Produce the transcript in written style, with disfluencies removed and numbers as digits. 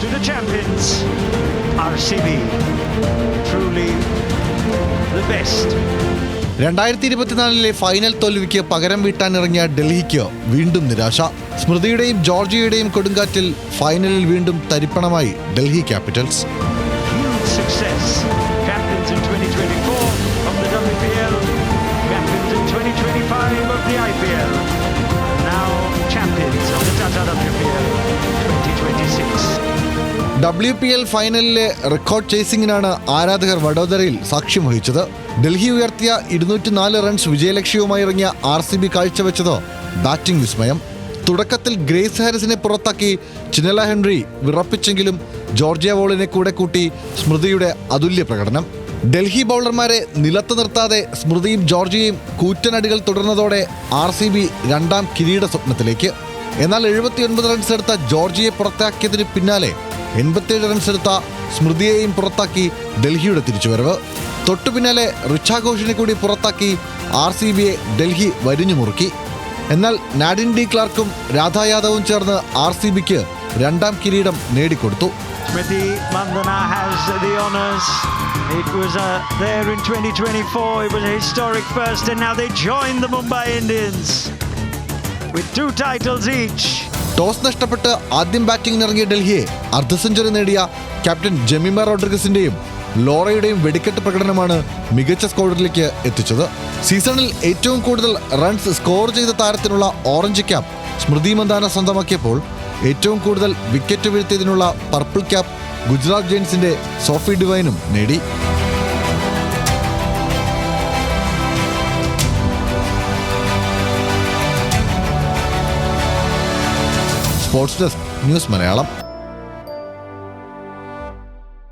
to the champions, RCB. Truly the best. 2024 final തോൽവിക്ക് പകരം വീട്ടാനിറങ്ങിയ ഡൽഹിക്ക് വീണ്ടും നിരാശ. സ്മൃതിയുടെയും ജോർജിയയുടെയും കൊടുങ്കാറ്റിൽ ഫൈനലിൽ വീണ്ടും തരിപ്പണമായി Delhi Capitals. Huge success. Captains in 2024 of the WPL, captains in 2025 of the IPL, now champions of the Tata WPL 2026. WPL ഫൈനലിലെ record ചേസിംഗിനാണ് ആരാധകർ വഡോദരയിൽ സാക്ഷ്യം വഹിച്ചത്. ഡൽഹി ഉയർത്തിയ 204 റൺസ് വിജയലക്ഷ്യവുമായി ഇറങ്ങിയ RCB കാഴ്ചവെച്ചത് ബാറ്റിംഗ് വിസ്മയം. തുടക്കത്തിൽ ഗ്രേസ് ഹാരിസിനെ പുറത്താക്കി ചിനല ഹെൻറി വിറപ്പിച്ചെങ്കിലും ജോർജിയ വോളിനെ കൂടെ കൂട്ടി സ്മൃതിയുടെ അതുല്യ പ്രകടനം. ഡൽഹി ബൗളർമാരെ നിലത്ത് നിർത്താതെ സ്മൃതിയും ജോർജിയയും കൂറ്റനടികൾ തുടർന്നതോടെ RCB രണ്ടാം കിരീട സ്വപ്നത്തിലേക്ക്. എന്നാൽ 79 റൺസ് എടുത്ത ജോർജിയയെ പുറത്താക്കിയതിന് പിന്നാലെ 87 റൺസ് എടുത്ത സ്മൃതിയെയും പുറത്താക്കി ഡൽഹിയുടെ തിരിച്ചുവരവ്. തൊട്ടു പിന്നാലെ ഋച്ച ഘോഷിനെ കൂടി പുറത്താക്കി RCBയെ ഡൽഹി വരിഞ്ഞു മുറുക്കി. എന്നാൽ നാഡിൻ ഡി ക്ലാർക്കും രാധാ യാദവും ചേർന്ന് RCBക്ക് രണ്ടാം കിരീടം നേടിക്കൊടുത്തു. Smriti Mandhana has the honours. It was there in 2024. It was a historic first, and now they join the Mumbai Indians with 2 titles each. Toss നഷ്ടപ്പെട്ട് ആദ്യം ബാറ്റിംഗിനിറങ്ങിയ ഡൽഹിയെ അർദ്ധ സെഞ്ചുറി നേടിയ ക്യാപ്റ്റൻ ജെമിമ റോഡ്രിഗസിന്റെയും ലോറയുടെയും വെടിക്കെട്ട് പ്രകടനമാണ് മികച്ച സ്കോറിലേക്ക് എത്തിച്ചത്. സീസണിൽ ഏറ്റവും കൂടുതൽ റൺസ് സ്കോർ ചെയ്ത താരത്തിനുള്ള ഓറഞ്ച് ക്യാപ്പ് സ്മൃതി മന്ദാന സ്വന്തമാക്കിയപ്പോൾ ഏറ്റവും കൂടുതൽ വിക്കറ്റ് വീഴ്ത്തിയതിനുള്ള പർപ്പിൾ ക്യാപ്പ് ഗുജറാത്ത് ജയൻസിന്റെ സോഫി ഡിവൈനും നേടി. Sports desk, news Malayalam.